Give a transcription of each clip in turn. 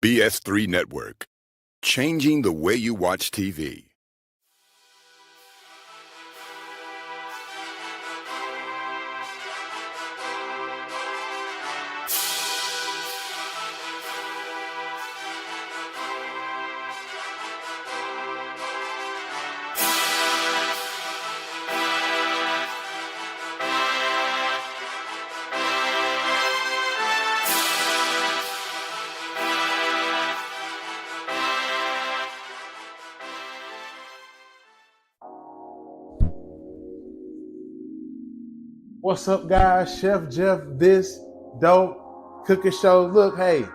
BS3 Network, changing the way you watch TV. What's up, guys? Chef Jeff, this dope cooking show. Look, hey,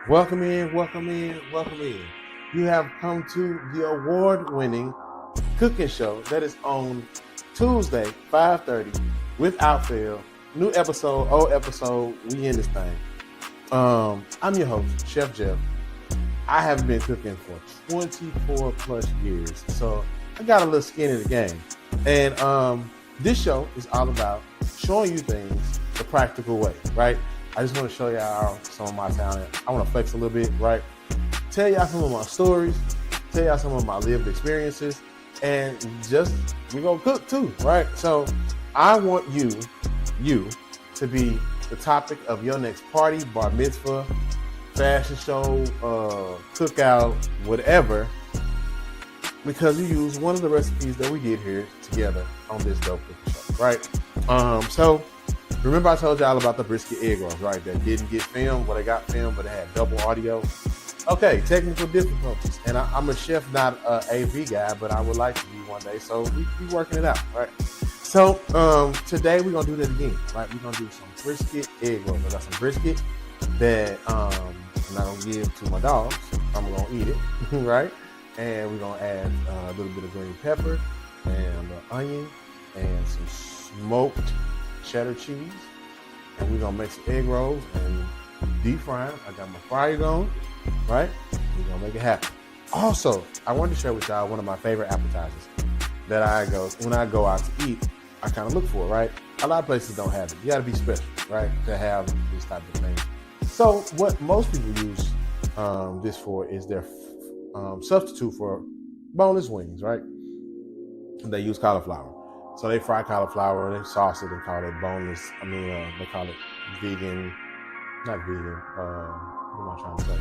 welcome in, welcome in, welcome in. You have come to the award-winning cooking show that is on Tuesday, 5:30, without fail. New episode, old episode, we in this thing. I'm your host, Chef Jeff. I have been cooking for 24 plus years, so I got a little skin in the game. And this show is all about showing you things the practical way, right? I just want to show y'all some of my talent. I want to flex a little bit, right? Tell y'all some of my stories, tell y'all some of my lived experiences, and just we gonna cook too, right? So I want you to be the topic of your next party, bar mitzvah, fashion show, cookout, whatever, because you use one of the recipes that we did here together on this dope cooking show, right? So remember I told y'all about the Brisket Eggrolls, right? That didn't get filmed, but they got filmed, but it had double audio. Okay, technical difficulties. And I'm a chef, not a AV guy, but I would like to be one day. So we working it out, right? So today we're gonna do that again, right? We're gonna do some Brisket Eggrolls. I got some brisket that I'm not gonna give to my dogs. I'm gonna eat it, right? And we're gonna add a little bit of green pepper and a little onion and some smoked cheddar cheese. And we're gonna make some egg rolls and deep fry them. I got my fryer going, right? We're gonna make it happen. Also, I wanted to share with y'all one of my favorite appetizers that when I go out to eat, I kind of look for, right? A lot of places don't have it. You gotta be special, right? To have this type of thing. So what most people use this for is their substitute for boneless wings, right? They use cauliflower. So they fry cauliflower, they sauce it and call it boneless. They call it vegan, not vegan. What am I trying to say?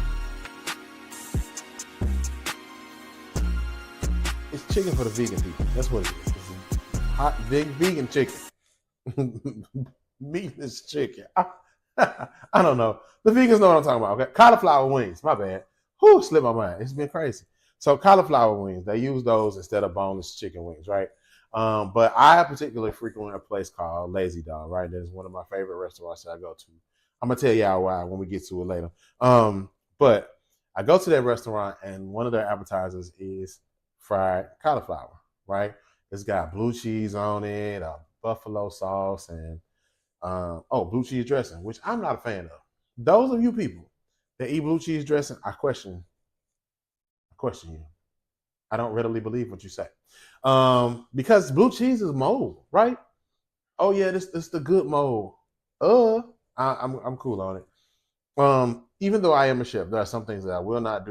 It's chicken for the vegan people. That's what it is. It's hot, big vegan chicken. Meatless chicken. I don't know. The vegans know what I'm talking about, okay? Cauliflower wings, my bad. Whew, slipped my mind. It's been crazy. So cauliflower wings, they use those instead of boneless chicken wings, right? But I particularly frequent a place called Lazy Dog, right? That is one of my favorite restaurants that I go to. I'm gonna tell y'all why when we get to it later. But I go to that restaurant and one of their appetizers is fried cauliflower, right? It's got blue cheese on it, buffalo sauce, and blue cheese dressing, which I'm not a fan of. Those of you people that eat blue cheese dressing, I question you. I don't readily believe what you say. Because blue cheese is mold, right? Oh yeah, this the good mold. I'm cool on it. Even though I am a chef, there are some things that I will not,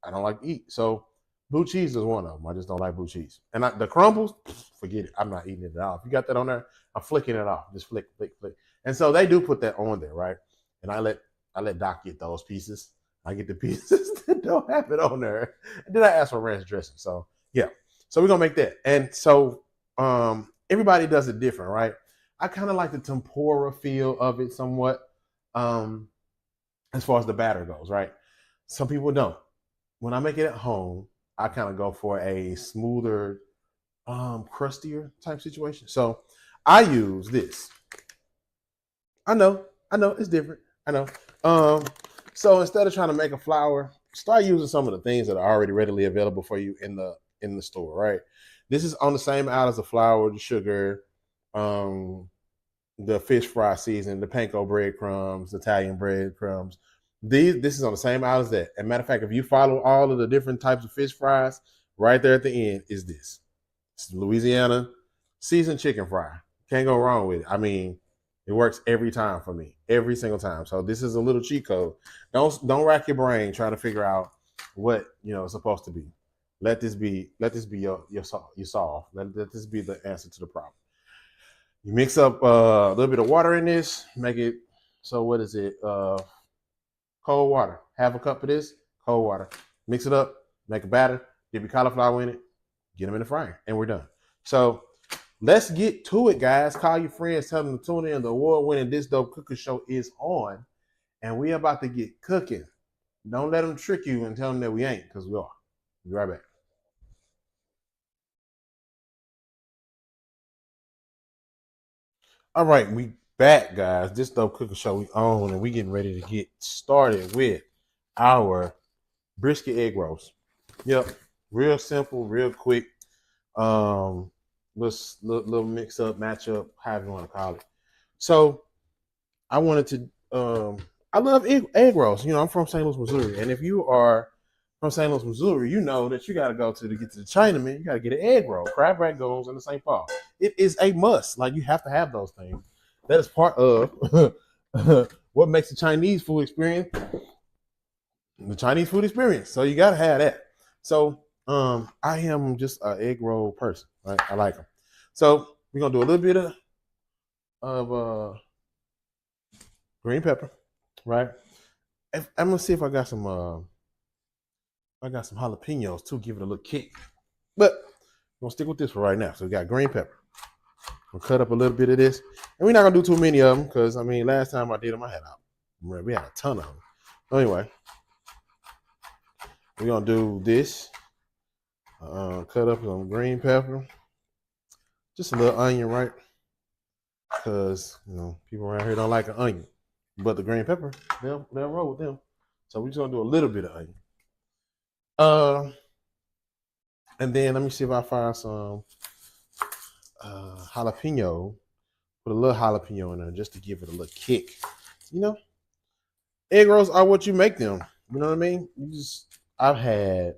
I don't like to eat. So blue cheese is one of them. I just don't like blue cheese. And the crumbles, forget it. I'm not eating it at all. If you got that on there, I'm flicking it off. Just flick. And so they do put that on there, right? And I let Doc get those pieces. I get the pieces that don't have it on there. And then I ask for ranch dressing. So yeah. So we're gonna make that. And so everybody does it different, right? I kind of like the tempura feel of it somewhat, as far as the batter goes, right? Some people don't. When I make it at home, I kind of go for a smoother, crustier type situation. So I use this. I know, it's different. I know. So instead of trying to make a flour, start using some of the things that are already readily available for you in the store, right? This is on the same aisle as the flour, the sugar, the fish fry seasoning, the panko breadcrumbs, Italian breadcrumbs. This is on the same aisle as that. As a matter of fact, if you follow all of the different types of fish fries, right there at the end is this. It's Louisiana seasoned chicken fry. Can't go wrong with it. I mean, It works every time for me, every single time. So this is a little cheat code. Don't rack your brain trying to figure out what it's supposed to be. Let this be your solve. Let this be the answer to the problem. You mix up a little bit of water in this, make it so what is it? Cold water. Half a cup of this, cold water. Mix it up, make a batter, dip your cauliflower in it, get them in the fryer, and we're done. So let's get to it, guys. Call your friends, tell them to tune in. The award-winning This Dope Cooking Show is on, and we're about to get cooking. Don't let them trick you and tell them that we ain't, because we are. Be right back. All right, we back, guys. This Dope Cooking Show we on, and we getting ready to get started with our brisket egg rolls. Yep, real simple, real quick. Little mix up, match up, however you want to call it. So I wanted to. I love egg rolls. I'm from St. Louis, Missouri, and if you are from St. Louis, Missouri, you know that you got to go to get to the Chinaman. You got to get an egg roll, crab rangoons, and the St. Paul. It is a must. Like you have to have those things. That is part of what makes the Chinese food experience. The Chinese food experience. So you got to have that. So I am just an egg roll person. Right? I like them. So we're gonna do a little bit of green pepper, right? I'm gonna see if I got some jalapenos too, give it a little kick. But we're gonna stick with this for right now. So we got green pepper. We'll cut up a little bit of this, and we're not gonna do too many of them because last time I did them, we had a ton of them. Anyway, we're gonna do this. Cut up some green pepper, just a little onion, right? Because people around here don't like an onion, but the green pepper they'll roll with them. So we're just gonna do a little bit of onion. And then let me see if I find some jalapeno. Put a little jalapeno in there just to give it a little kick. Egg rolls are what you make them. You know what I mean? I've had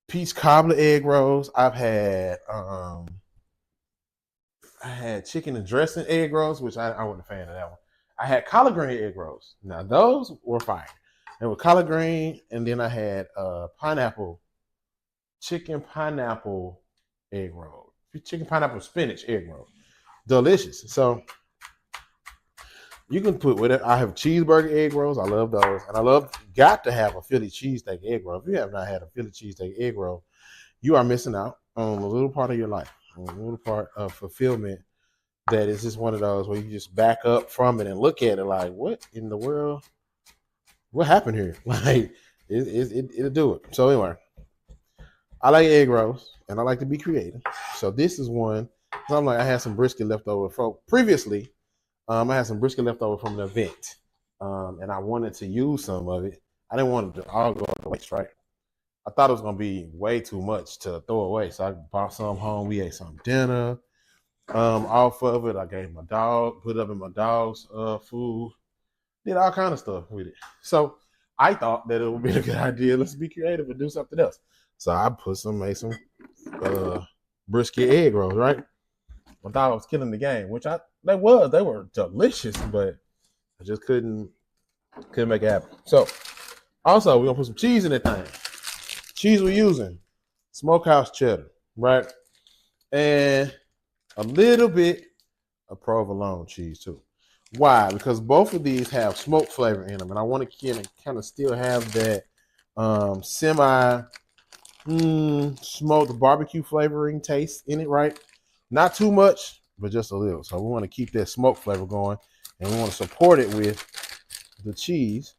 peach cobbler egg rolls. I had chicken and dressing egg rolls, which I wasn't a fan of that one. I had collard green egg rolls. Now those were fire. They were collard green, and then I had chicken pineapple egg roll, chicken pineapple spinach egg roll, delicious. So you can put whatever. I have cheeseburger egg rolls. I love those, and got to have a Philly cheesesteak egg roll. If you have not had a Philly cheesesteak egg roll, you are missing out on a little part of your life, a little part of fulfillment. That is just one of those where you just back up from it and look at it like, what in the world? What happened here? Like, it'll do it. So anyway, I like egg rolls and I like to be creative. So this is one. So I had some brisket left over from previously. I had some brisket left over from an event, and I wanted to use some of it. I didn't want it to all go to waste, right? I thought it was gonna be way too much to throw away, so I bought some home. We ate some dinner. Off of it, I gave my dog, put it up in my dog's food, did all kind of stuff with it. So I thought that it would be a good idea. Let's be creative and do something else. So I made some brisket egg rolls, right? My dog was killing the game, which they were delicious, but I just couldn't make it happen. So also we're gonna put some cheese in that thing. Cheese we're using, smokehouse cheddar, right? And a little bit of provolone cheese too. Why? Because both of these have smoke flavor in them, and I want to kind of still have that semi smoked barbecue flavoring taste in it, right? Not too much, but just a little. So we want to keep that smoke flavor going, and we want to support it with the cheese.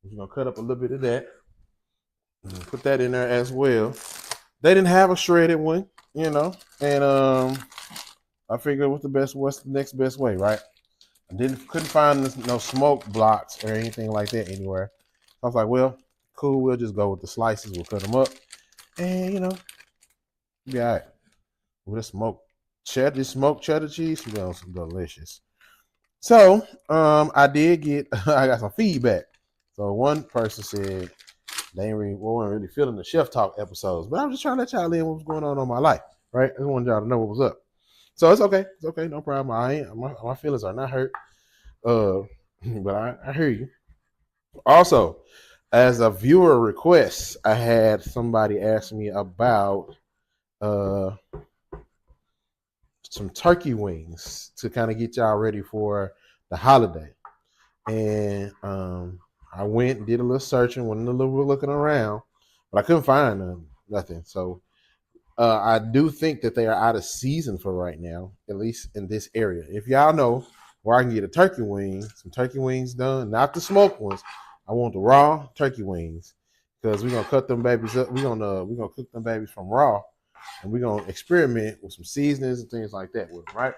We're gonna cut up a little bit of that and put that in there as well. They didn't have a shredded one, and I figured what's the next best way, right? I couldn't find no smoke blocks or anything like that anywhere. I was like, well, cool, we'll just go with the slices. We'll cut them up, and be all right. With smoked cheddar cheese, it's delicious. So I got some feedback. So one person said they weren't really feeling the chef talk episodes, but I'm just trying to let y'all in what was going on my life, right? I just wanted y'all to know what was up. So it's okay. It's okay. No problem. I ain't, my feelings are not hurt. Uh, but I hear you. Also, as a viewer request, I had somebody ask me about uh some turkey wings to kind of get y'all ready for the holiday. And I went and did a little searching, went a little looking around, but I couldn't find nothing. So I do think that they are out of season for right now, at least in this area. If y'all know where I can get a turkey wing, some turkey wings done, not the smoked ones. I want the raw turkey wings because we're gonna cut them babies up. We're gonna cook them babies from raw, and we're gonna experiment with some seasonings and things like that with them, right?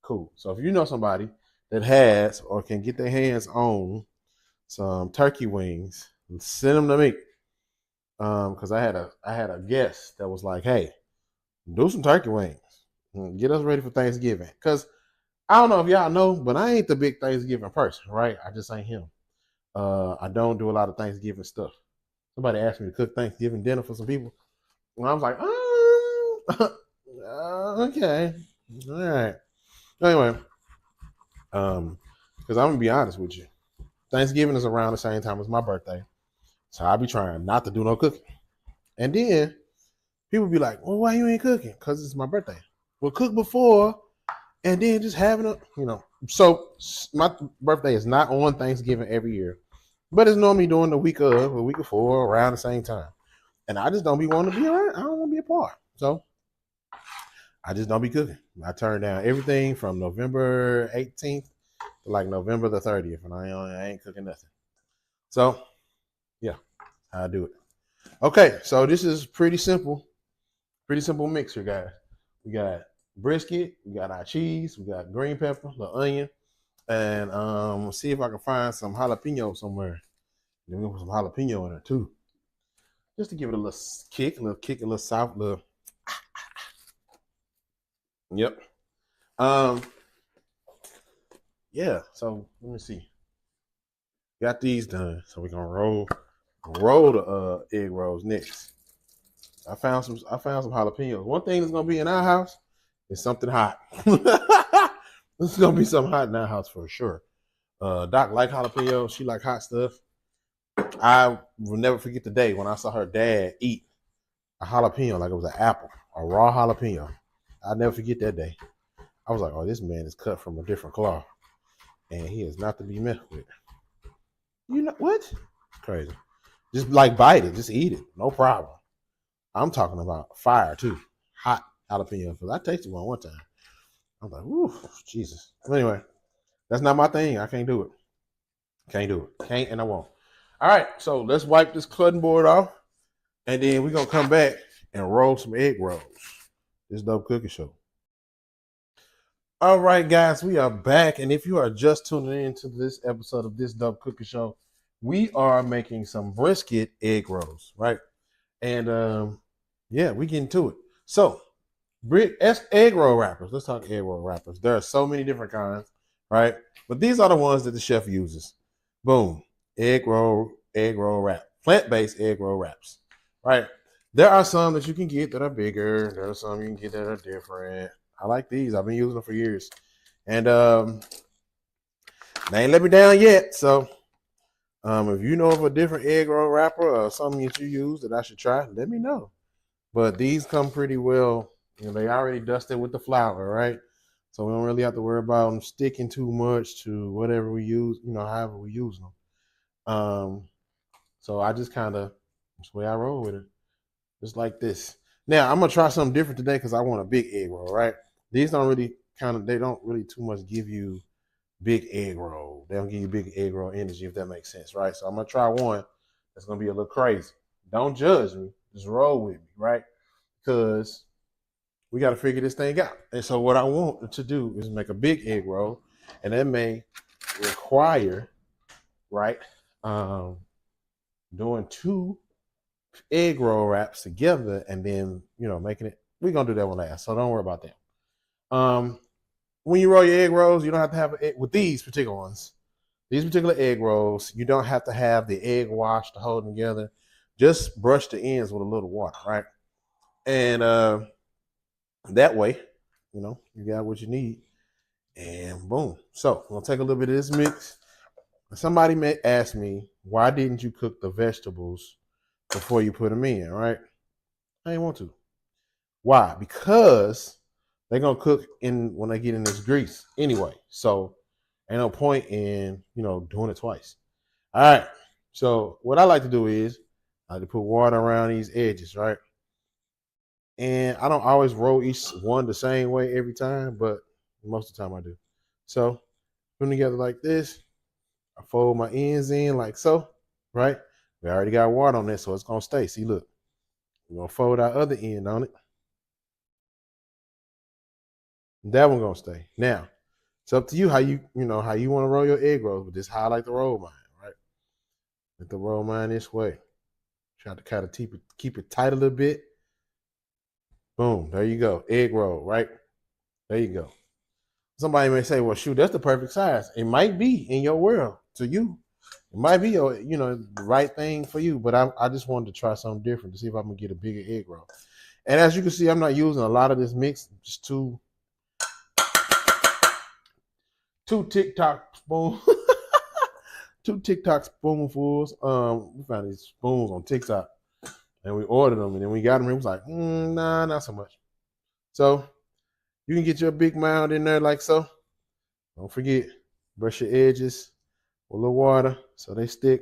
Cool. So if you know somebody that has or can get their hands on some turkey wings, send them to me. Because I had a guest that was like, "Hey, do some turkey wings, get us ready for Thanksgiving." Because I don't know if y'all know, but I ain't the big Thanksgiving person, right? I just ain't him. I don't do a lot of Thanksgiving stuff. Somebody asked me to cook Thanksgiving dinner for some people, and I was like, okay, all right. Anyway, because I'm gonna be honest with you, Thanksgiving is around the same time as my birthday, so I'll be trying not to do no cooking. And then people be like, "Well, why you ain't cooking?" Because it's my birthday. Well, cook before, and then just having a. So my birthday is not on Thanksgiving every year, but it's normally during the week of, or week before, around the same time. And I just don't be wanting to be around. I don't want to be a part. So I just don't be cooking. I turn down everything from November 18th to like November the 30th, and I ain't cooking nothing. So yeah, I do it. Okay, so this is pretty simple. Pretty simple mix here, guys. We got brisket, we got our cheese, we got green pepper, the onion, and see if I can find some jalapeno somewhere. Then we put some jalapeno in there too, just to give it a little kick, a little soft, little. Yep. Um. Yeah. So let me see. Got these done, so we're gonna roll the egg rolls next. I found some jalapenos. One thing that's gonna be in our house is something hot. It's gonna be something hot in our house for sure. Doc like jalapenos. She like hot stuff. I will never forget the day when I saw her dad eat a jalapeno like it was an apple, a raw jalapeno. I'll never forget that day. I was like, "Oh, this man is cut from a different cloth, and he is not to be messed with." You know what? Crazy. Just like bite it, just eat it, no problem. I'm talking about fire too, hot jalapeno. Because I tasted one time. I'm like, "Ooh, Jesus." Anyway, that's not my thing. I can't do it. Can't do it. Can't and I won't. All right, so let's wipe this cutting board off, and then we're gonna come back and roll some egg rolls. This dope cookie show. All right, guys, we are back, and if you are just tuning in to this episode of this dope cookie show, we are making some brisket egg rolls, right? And yeah, we get into it. So, egg roll wrappers. Let's talk egg roll wrappers. There are so many different kinds, right? But these are the ones that the chef uses. Boom, egg roll wrap, plant-based egg roll wraps, right? There are some that you can get that are bigger. There are some you can get that are different. I like these. I've been using them for years, and they ain't let me down yet. So, if you know of a different egg roll wrapper or something that you use that I should try, let me know. But these come pretty well. They already dusted with the flour, right? So we don't really have to worry about them sticking too much to whatever we use, however we use them. So I just kind of, that's the way I roll with it. Just like this. Now, I'm going to try something different today because I want a big egg roll, right? These they don't really too much give you big egg roll. They don't give you big egg roll energy, if that makes sense, right? So I'm going to try one that's going to be a little crazy. Don't judge me. Just roll with me, right? Because we got to figure this thing out. And so what I want to do is make a big egg roll, and that may require, right, doing two egg roll wraps together and then, making it. We're going to do that one last, so don't worry about that. When you roll your egg rolls, you don't have to have with these particular ones. These particular egg rolls, you don't have to have the egg wash to hold them together. Just brush the ends with a little water, right? And that way, you got what you need. And boom. So I'm gonna take a little bit of this mix. Somebody may ask me, why didn't you cook the vegetables before you put them in, right? I didn't want to. Why? Because they're gonna cook in when they get in this grease anyway. So ain't no point in doing it twice. All right. So what I like to do is I like to put water around these edges, right? And I don't always roll each one the same way every time, but most of the time I do. So put them together like this. I fold my ends in like so, right? We already got water on this, so it's gonna stay. See, look, we're gonna fold our other end on it. That one gonna stay. Now, it's up to you how you want to roll your egg rolls, but this is how I like to roll mine, right? Like to roll mine this way. Try to kind of keep it tight a little bit. Boom, there you go. Egg roll, right? There you go. Somebody may say, well, shoot, that's the perfect size. It might be in your world to you. It might be the right thing for you, but I just wanted to try something different to see if I can get a bigger egg roll. And as you can see, I'm not using a lot of this mix, just two TikTok spoons, two TikTok spoonfuls. We found these spoons on TikTok, and we ordered them, and then we got them. And it was like, nah, not so much. So you can get your big mound in there like so. Don't forget, brush your edges with a little water so they stick.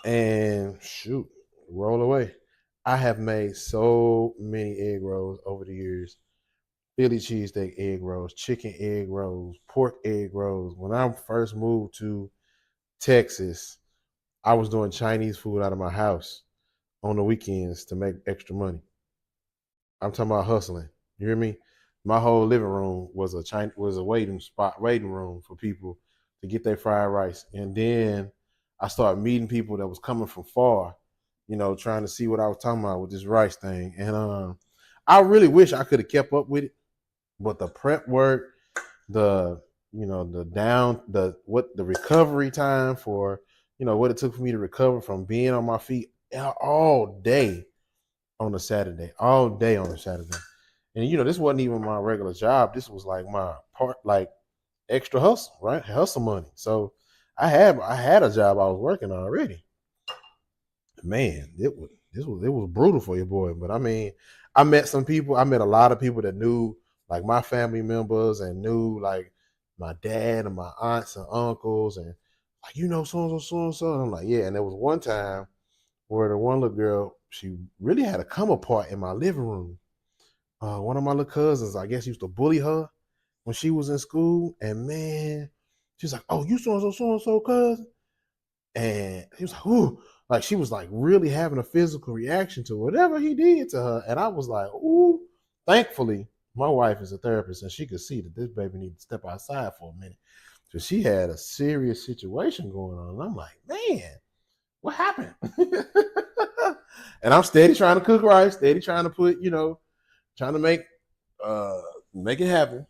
And shoot, roll away. I have made so many egg rolls over the years. Philly cheesesteak egg rolls, chicken egg rolls, pork egg rolls. When I first moved to Texas, I was doing Chinese food out of my house on the weekends to make extra money. I'm talking about hustling. You hear me? My whole living room was a waiting room for people to get their fried rice. And then I started meeting people that was coming from far, trying to see what I was talking about with this rice thing. And I really wish I could have kept up with it, but the prep work, the the recovery time for what it took for me to recover from being on my feet all day on a Saturday, all day on a Saturday. And this wasn't even my regular job. This was like my part, like extra hustle, right? Hustle money. So I had a job I was working already. Man, it was brutal for your boy. But I mean, I met a lot of people that knew like my family members and knew like my dad and my aunts and uncles and like so and so, so and so. And I'm like, yeah. And there was one time where the one little girl, she really had a come apart in my living room. One of my little cousins, I guess, used to bully her when she was in school. And man, she's like, oh, you so and so, cousin. And he was like, ooh, like she was like really having a physical reaction to whatever he did to her. And I was like, ooh, thankfully, my wife is a therapist and she could see that this baby needed to step outside for a minute. So she had a serious situation going on. And I'm like, man, what happened? And I'm steady trying to cook rice, steady trying to put, trying to make it happen.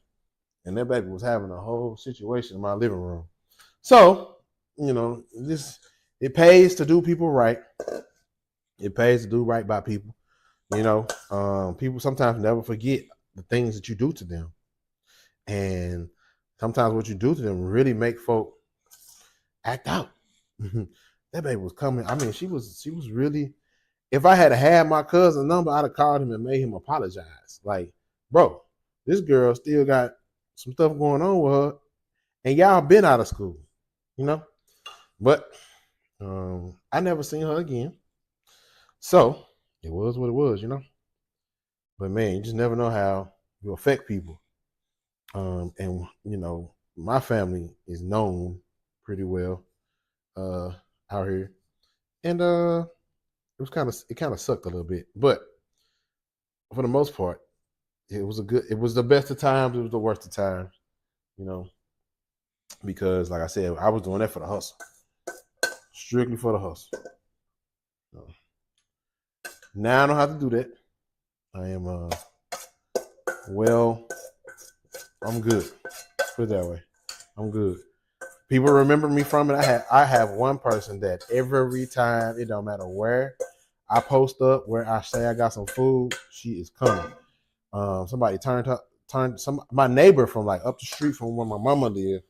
And that baby was having a whole situation in my living room. So, it pays to do people right. It pays to do right by people. People sometimes never forget the things that you do to them. And sometimes what you do to them really make folk act out. That baby was coming. I mean, she was really, if I had my cousin's number, I'd have called him and made him apologize. Like, bro, this girl still got some stuff going on with her, and y'all been out of school, But I never seen her again. So it was what it was, But man, you just never know how you affect people. And my family is known pretty well out here. And it kind of sucked a little bit. But for the most part, it was the best of times, it was the worst of times, because like I said, I was doing that for the hustle. Strictly for the hustle. So, now I don't have to do that. I am I'm good. Put it that way. I'm good. People remember me from it. I have one person that every time, it don't matter where I post up, where I say I got some food, she is coming. Somebody my neighbor from like up the street from where my mama lived.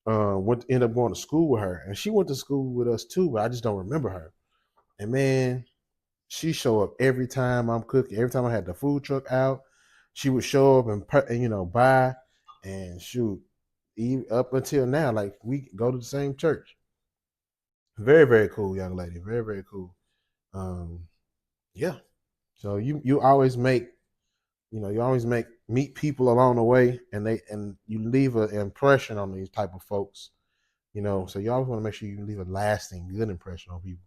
Ended up going to school with her, and she went to school with us too, but I just don't remember her. And man, she show up every time I'm cooking. Every time I had the food truck out, she would show up and buy and shoot. Even up until now, like we go to the same church. Very very cool young lady. Very very cool. Um, yeah. So you always make you always meet people along the way, and you leave an impression on these type of folks. So you always want to make sure you leave a lasting good impression on people.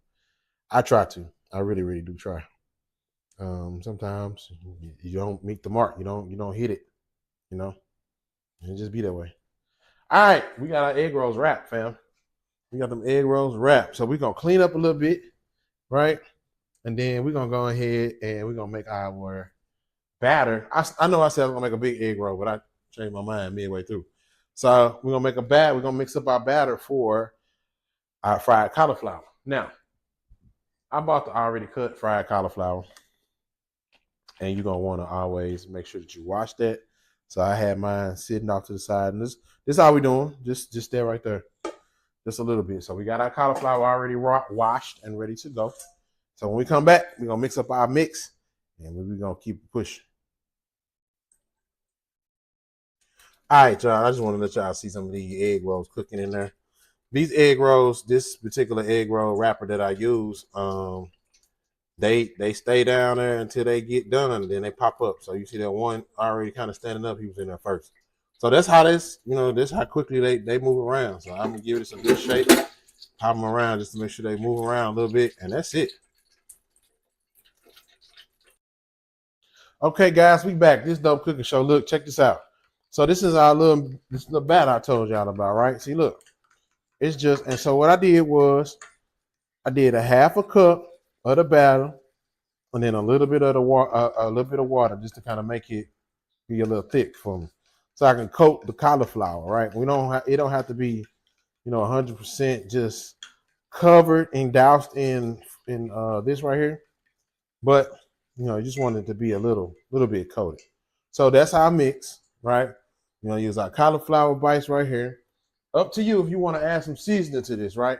I try to. I really really do try. Sometimes you don't meet the mark. You don't hit it. You know, and just be that way. All right, we got our egg rolls wrapped, fam. We got them egg rolls wrapped. So we're gonna clean up a little bit, right? And then we're gonna go ahead and we're gonna make our batter. I know I said I was gonna make a big egg roll, but I changed my mind midway through. So we're gonna make a batter. We're gonna mix up our batter for our fried cauliflower. Now, I bought the already cut fried cauliflower, and you're gonna want to always make sure that you wash that. So I had mine sitting off to the side, and this is how we doing. Just stay right there, just a little bit. So we got our cauliflower already washed and ready to go. So when we come back, we're gonna mix up our mix, and we're gonna keep pushing. All right, y'all. I just want to let y'all see some of these egg rolls cooking in there. These egg rolls, this particular egg roll wrapper that I use, they stay down there until they get done, and then they pop up. So you see that one already kind of standing up. He was in there first. So that's how this how quickly they move around. So I'm gonna give it some good shape, pop them around just to make sure they move around a little bit, and that's it. Okay, guys, we back. This dope cooking show. Look, check this out. So this is the batter I told y'all about, right? See, look, it's just and so what I did was I did a half a cup of the batter, and then a little bit of the water, a little bit of water, just to kind of make it be a little thick for me, so I can coat the cauliflower. Right? It don't have to be 100% just covered and doused in this right here, but you just want it to be a little bit coated. So that's how I mix. Right? Use our cauliflower bites right here. Up to you if you want to add some seasoning to this. Right?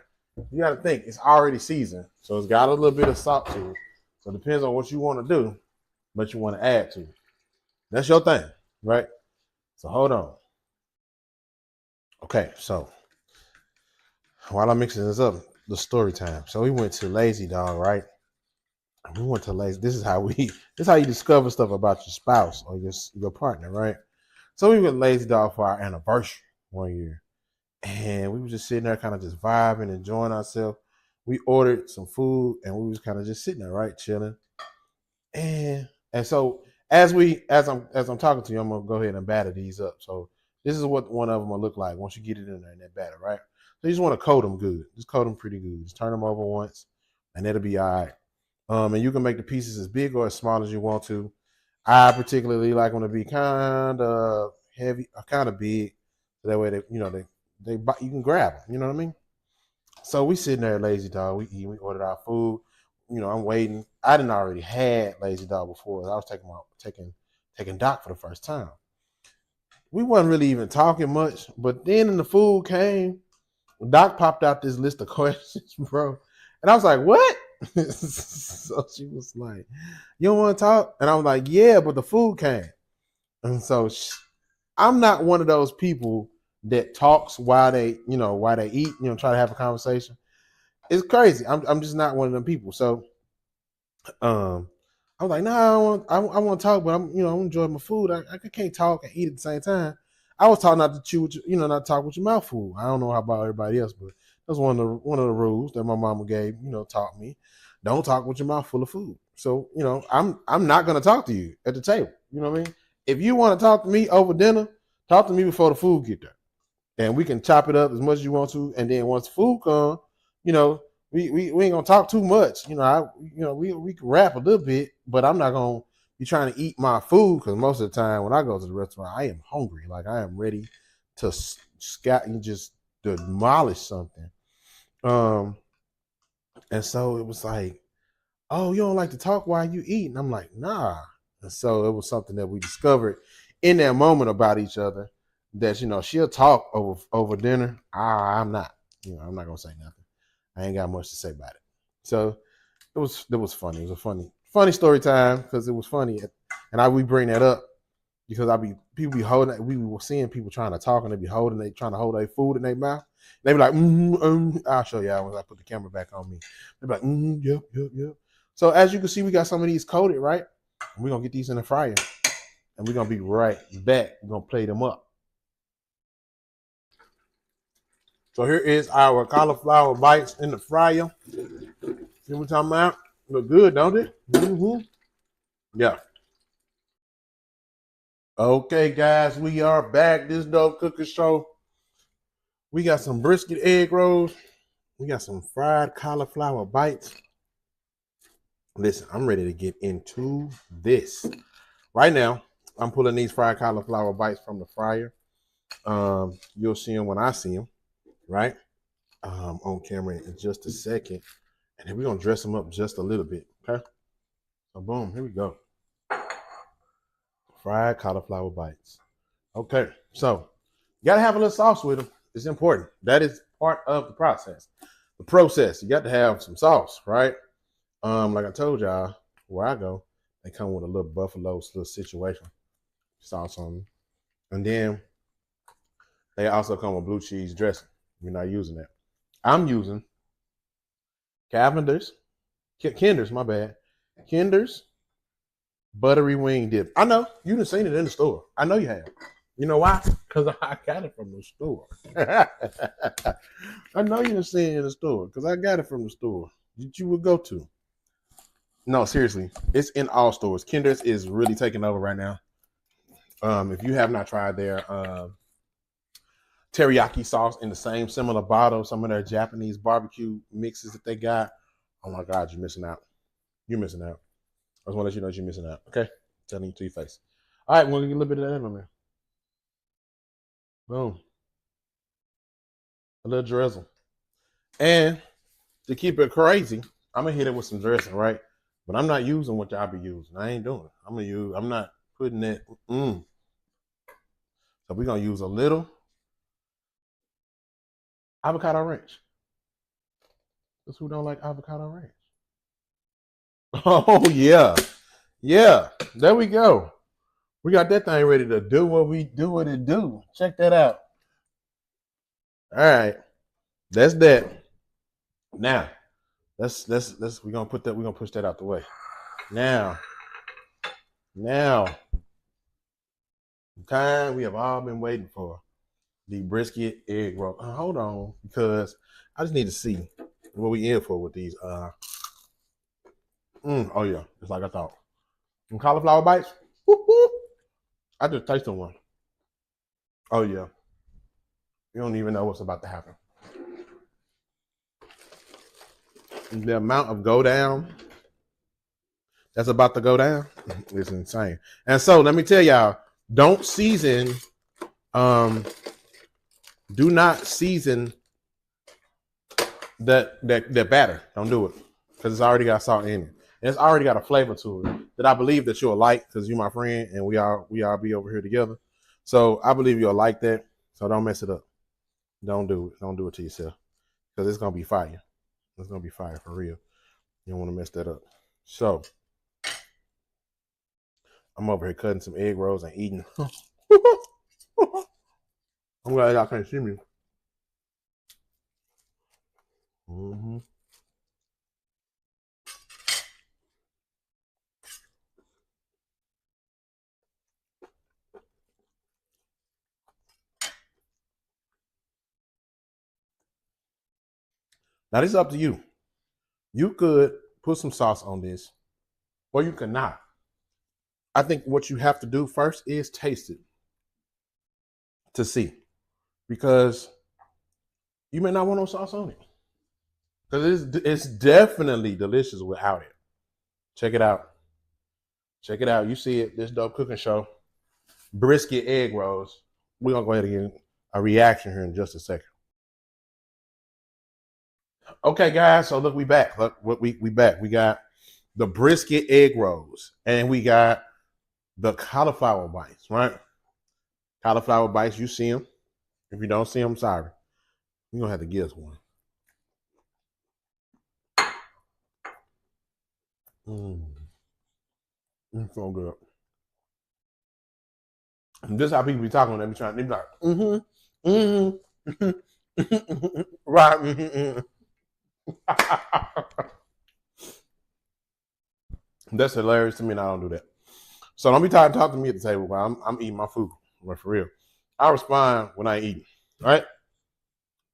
You got to think it's already seasoned, so it's got a little bit of salt to it. So it depends on what you want to do, but you want to add to it. That's your thing, right? So hold on. Okay, so while I'm mixing this up, the story time. So we went to Lazy Dog, right? We went to Lazy. This is how you discover stuff about your spouse or your partner, right? So we went to Lazy Dog for our anniversary one year, and we were just sitting there, kind of just vibing, enjoying ourselves. We ordered some food, and we was kind of just sitting there, right, chilling. And so as I'm talking to you, I'm gonna go ahead and batter these up. So this is what one of them will look like once you get it in there in that batter, right? So you just want to coat them good. Just coat them pretty good. Just turn them over once, and it'll be all right. And you can make the pieces as big or as small as you want to. I particularly like them to be kind of heavy, kind of big, so that way they you can grab them. You know what I mean? So we sitting there at Lazy Dog. We eat. We ordered our food. I'm waiting. I didn't already had Lazy Dog before. I was taking Doc for the first time. We wasn't really even talking much, but then when the food came, Doc popped out this list of questions, bro, and I was like, "What?" So she was like, "You don't want to talk?" And I was like, "Yeah, but the food came." And so I'm not one of those people that talks while they eat. Try to have a conversation. It's crazy. I'm just not one of them people. So I was like, nah, I want to talk, but I'm enjoying my food. I can't talk and eat at the same time. I was taught not to chew, not talk with your mouth full. I don't know how about everybody else, but that's one of the rules that my mama gave, taught me. Don't talk with your mouth full of food. So, I'm not gonna talk to you at the table. You know what I mean? If you want to talk to me over dinner, talk to me before the food get there, and we can chop it up as much as you want to. And then once the food comes, you know, we ain't gonna talk too much. We can rap a little bit, but I'm not gonna be trying to eat my food because most of the time when I go to the restaurant, I am hungry. Like I am ready to scat and just demolish something. Um, and so it was like, oh, you don't like to talk while you eat? And I'm like, nah. And so it was something that we discovered in that moment about each other. That she'll talk over dinner. I'm not. I'm not gonna say nothing. I ain't got much to say about it. So it was funny. It was a funny story time because it was funny, and we bring that up because people be holding. We were seeing people trying to talk and they trying to hold their food in their mouth. They be like, I'll show y'all once I put the camera back on me. They be like, yep, yep, yep. So as you can see, we got some of these coated, right? And we're gonna get these in the fryer, and we're gonna be right back. We're gonna plate them up. So here is our cauliflower bites in the fryer. See what I'm talking about? Look good, don't it? Mm-hmm. Yeah. Okay, guys, we are back. This dope cooking show. We got some brisket egg rolls. We got some fried cauliflower bites. Listen, I'm ready to get into this. Right now, I'm pulling these fried cauliflower bites from the fryer. You'll see them when I see them, right? On camera in just a second. And then we're going to dress them up just a little bit, okay? So boom, here we go. Fried cauliflower bites. Okay, so you got to have a little sauce with them. It's important. That is part of the process. The process, you got to have some sauce, right? Like I told y'all, where I go, they come with a little buffalo's little situation sauce on them. And then they also come with blue cheese dressing. We're not using that. I'm using Kinder's, my bad. Kinder's buttery wing dip. I know you done seen it in the store. I know you have. You know why? Because I got it from the store. I know you done seen it in the store because I got it from the store that you would go to. No, seriously, it's in all stores. Kinder's is really taking over right now. If you have not tried their teriyaki sauce in the same similar bottle, some of their Japanese barbecue mixes that they got, oh my God, you're missing out. You're missing out. I just want to let you know you're missing out. Okay, telling you to your face. All right, we're gonna get a little bit of that in there. Boom, a little drizzle, and to keep it crazy, I'm gonna hit it with some dressing, right? But I'm not using what y'all be using. I ain't doing it. I'm not putting that. So we're gonna use a little avocado ranch. Because who don't like avocado ranch? Oh yeah, yeah. There we go. We got that thing ready to do what it do. Check that out. All right, that's that. Now, let's we're gonna push that out the way. Now, time we have all been waiting for the brisket egg roll. Hold on, because I just need to see what we in for with these. Oh yeah, just like I thought. Some cauliflower bites. Woo-hoo. I just tasted one. Oh yeah, you don't even know what's about to happen. The amount of go down that's about to go down is insane. And so let me tell y'all, don't season. Do not season that batter. Don't do it because it's already got salt in it. And it's already got a flavor to it that I believe that you'll like because you're my friend and we all be over here together. So I believe you'll like that. So don't mess it up. Don't do it. Don't do it to yourself because it's gonna be fire. It's gonna be fire for real. You don't want to mess that up. So I'm over here cutting some egg rolls and eating. I'm glad y'all can't see me. Mm-hmm. Now this is up to you. You could put some sauce on this, or you could not. I think what you have to do first is taste it to see, because you may not want no sauce on it, because it's definitely delicious without it. Check it out. Check it out. You see it. This dope cooking show, brisket egg rolls. We're gonna go ahead and get a reaction here in just a second. Okay, guys. So look, we back. Look, we back. We got the brisket egg rolls, and we got the cauliflower bites, right? Cauliflower bites, you see them. If you don't see them, sorry. You're going to have to give us one. It's so good. And this is how people be talking when they be trying. They be like, right. That's hilarious to me, and I don't do that. So don't be trying to talk to me at the table while I'm eating my food. But for real, I respond when I eat. All right,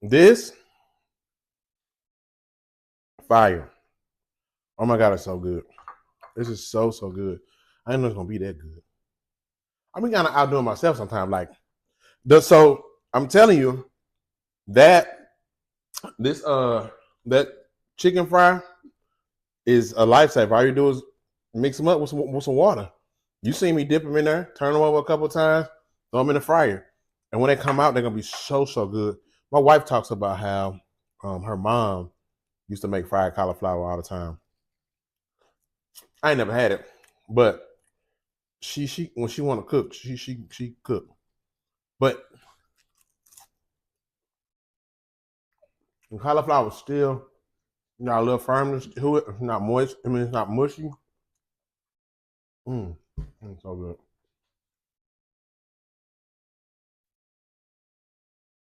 this fire. Oh my god, it's so good. This is so good. I didn't know it's gonna be that good. I be kind of outdoing myself sometimes. Like, so I'm telling you that this that chicken fry is a lifesaver. All you do is mix them up with some water. You see me dip them in there, turn them over a couple of times, throw them in the fryer, and when they come out, they're gonna be so good. My wife talks about how her mom used to make fried cauliflower all the time. I ain't never had it, but she when she want to cook, she cook. But the cauliflower is still got a little firmness to it. It's not moist. I mean, it's not mushy. It's so good.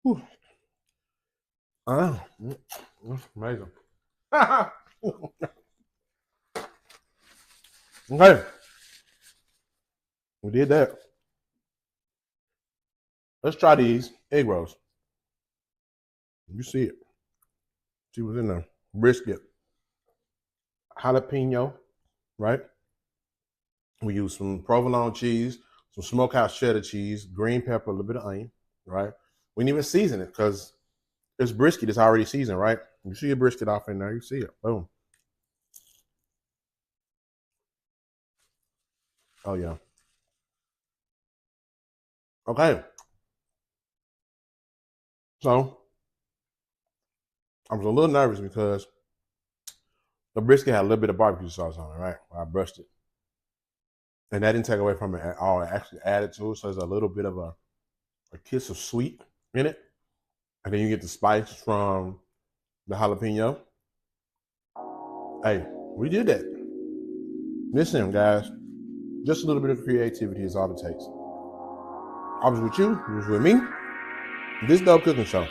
Whew. That's amazing. Okay, we did that. Let's try these egg rolls. You see it. See what's in there. Brisket, jalapeno, right? We use some provolone cheese, some smokehouse cheddar cheese, green pepper, a little bit of onion, right? We didn't even season it because it's brisket. It's already seasoned, right? You see your brisket off in there. You see it. Boom. Oh, yeah. Okay. So I was a little nervous because the brisket had a little bit of barbecue sauce on it, right? I brushed it. And that didn't take away from it at all. It actually added to it. So there's a little bit of a kiss of sweet in it. And then you get the spice from the jalapeno. Hey, we did that. Listen, guys, just a little bit of creativity is all it takes. I was with you. You was with me. This Dope Cooking Show.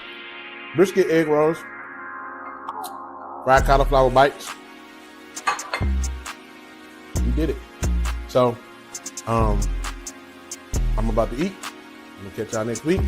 Brisket egg rolls. Fried cauliflower bites. We did it. So, I'm about to eat. I'm gonna catch y'all next week.